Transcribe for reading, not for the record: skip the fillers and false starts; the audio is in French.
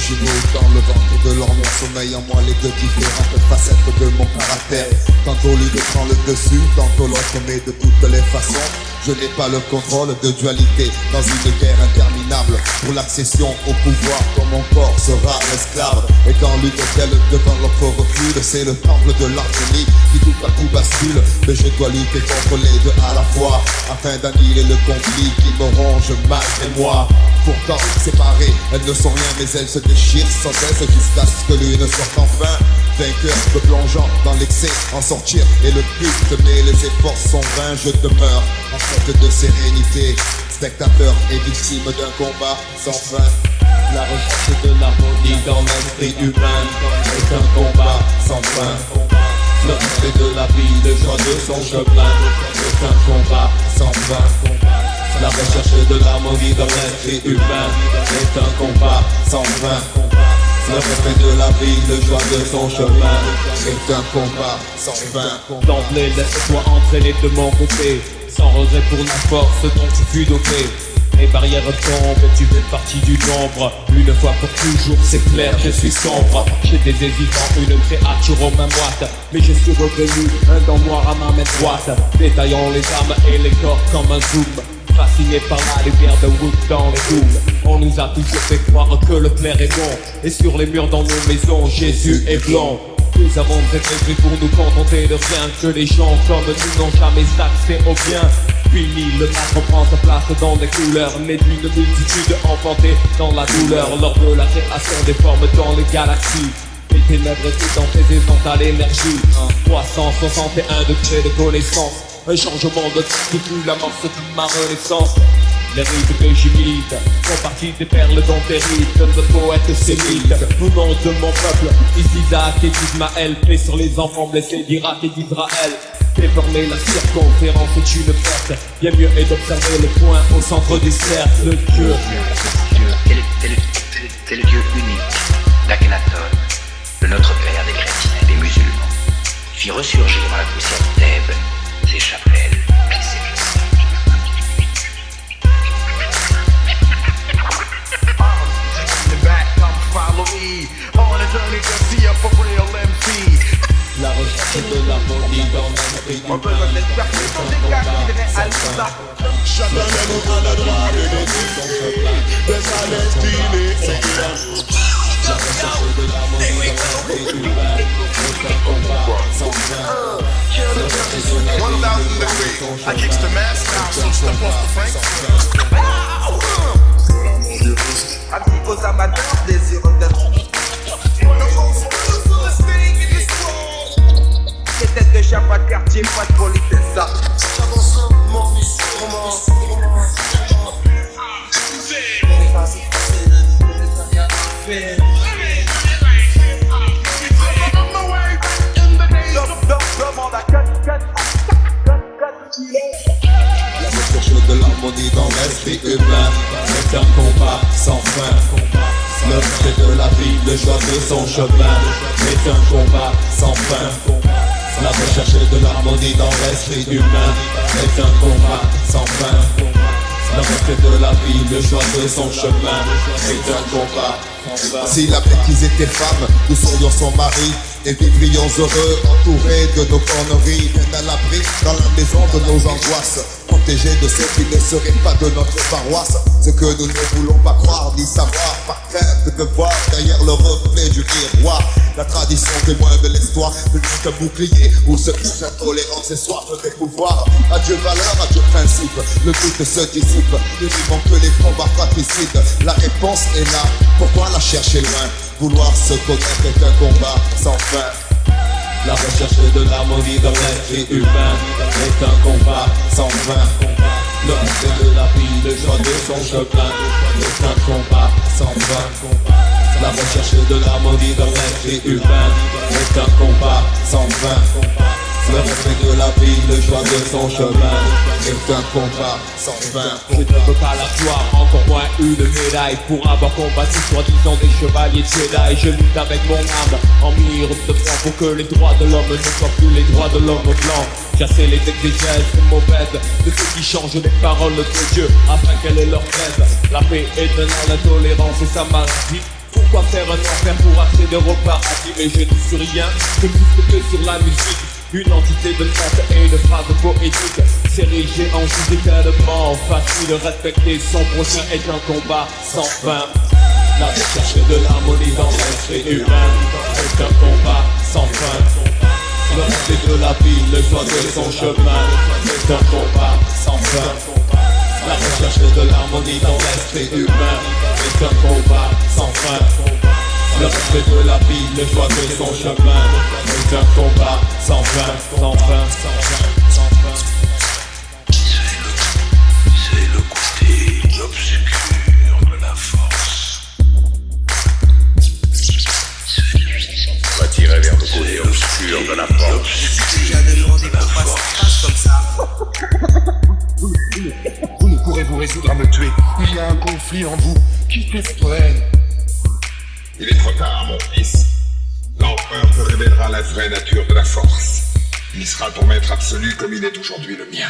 jumeaux dans le ventre de l'ennui. Sommeil en moi les deux différentes facettes de mon caractère. Tantôt l'une prend le dessus, tantôt l'autre, mais de toutes les façons je n'ai pas le contrôle de dualité dans une guerre interminable pour l'accession au pouvoir quand mon corps sera esclave. Et quand l'une d'elles devant l'autre recule, c'est le temple de l'harmonie qui tout à coup bascule. Mais je dois lutter contre les deux à la fois afin d'annihiler le conflit qui me ronge malgré moi. Pourtant séparées, elles ne sont rien mais elles se déchirent sans cesse jusqu'à ce que l'une sorte enfin vainqueur, me plongeant dans l'excès, en sortir et le but, mais les efforts sont vains. Je demeure en quête de sérénité, spectateur et victime d'un combat sans fin. La recherche de l'harmonie dans l'esprit humain est un combat sans fin. Le respect de la vie, le choix de son chemin est un combat sans fin. La recherche de l'harmonie dans l'esprit humain est un combat sans fin. Le respect de la vie, le choix de son chemin est un combat sans fin. D'emblée, laisse-toi entraîner de mon côté, sans regret pour la force dont tu fus doté. Les barrières tombent, tu fais partie du nombre. Une fois pour toujours, c'est clair, je suis sombre. J'étais hésitant, une créature aux mains moites, mais je suis revenu, un dent noir à ma main droite. Détaillant les âmes et les corps comme un zoom, fasciné par la lumière de Wood dans les dômes. On nous a toujours fait croire que le clair est bon, et sur les murs dans nos maisons, Jésus est blanc. Nous avons préféré pour nous contenter de rien, que les gens comme nous n'ont jamais accès au bien. Fini, le mal reprend sa place dans des couleurs, né d'une multitude enfantée dans la douleur. Lors de la création des formes dans les galaxies, les ténèbres étaient dans tes évents à l'énergie. 361 degrés de connaissance, un changement de temps qui fut l'amorce de ma renaissance. Les rites que j'imite font partie des perles dont héritent de poètes sémites. Au nom de mon peuple, Isaac et Ismaël, paix sur les enfants blessés d'Irak et d'Israël. Déformer la circonférence est une perte, bien mieux est d'observer le point au centre du cercle. Le Dieu, c'est le Dieu unique d'Akhenaton, le Notre Père des chrétiens et des musulmans, fit ressurgir dans la poussière de Thèbes ses chapelles et ses messieurs. la recherche de l'harmonie dans l'esprit humain est un combat sans fin. Chacun de nous a le droit de décider de sa destinée. La recherche de l'harmonie dans l'esprit humain est un combat sans fin. La recherche de l'harmonie dans l'esprit humain est un combat sans fin. Avis aux amateurs désireux d'être les têtes de chat, pas de quartier, pas de politesse. J'avance mon La recherche de l'harmonie dans l'esprit humain est un combat sans fin. Le respect de la vie, le choix de son chemin est un combat sans fin. La recherche de l'harmonie dans l'esprit humain est un combat sans fin. Le respect de la vie, le choix de son chemin est un combat sans fin. Si la bêtise était femme, nous serions son mari et vivrions heureux, entourés de nos conneries, bien à l'abri dans la maison de nos angoisses, protégés de ceux qui ne seraient pas de notre paroisse. Ce que nous ne voulons pas croire ni savoir, par crainte de voir derrière le reflet du miroir la tradition témoin de l'histoire, de un bouclier où se cache intolérance et soif des pouvoirs. Adieu valeur, adieu principe, le doute se dissipe, nous vivons que les combats fratricides. La réponse est là, pourquoi la chercher loin? Vouloir se connaître est un combat sans fin. La recherche de l'harmonie dans l'esprit humain est un combat sans fin. Le respect de la vie, le choix de son chemin est un combat sans fin. La recherche de l'harmonie dans l'esprit humain est un combat sans fin. Le respect de la vie, le choix de son chemin est un combat sans fin. Je ne veux pas la gloire, encore moins une médaille pour avoir combattu soi-disant des chevaliers Jedi. Je lutte avec mon âme en mire de franc pour que les droits de l'homme ne soient plus les droits de l'homme blanc. Casser les exégèses mauvaises de ceux qui changent les paroles de Dieu afin qu'elle leur plaise. La paix est venant, l'intolérance et sa maladie. Pourquoi faire un enfer pour accéder au paradis? Mais je ne suis rien, je n'existe que sur la musique. Une entité de notes et de phrases poétiques. S'ériger en juge tellement facile. Respecter son prochain est un combat sans fin. La recherche de l'harmonie dans l'esprit humain est un combat sans fin. Le respect de la vie, le choix de son chemin est un combat sans fin. La recherche de l'harmonie dans l'esprit humain est un combat sans fin. Le respect de la vie, le choix de son chemin est un combat sans fin, sans fin, sans fin, sans fin. C'est le côté obscur de la force. On va tirer vers le côté obscur de la force. J'avais demandé qu'on fasse comme ça. Vous ne pourrez vous résoudre à me tuer. Il y a un conflit en vous qui s'exprime. Il est trop tard, mon fils. L'empereur te révélera la vraie nature de la force. Il sera ton maître absolu comme il est aujourd'hui le mien.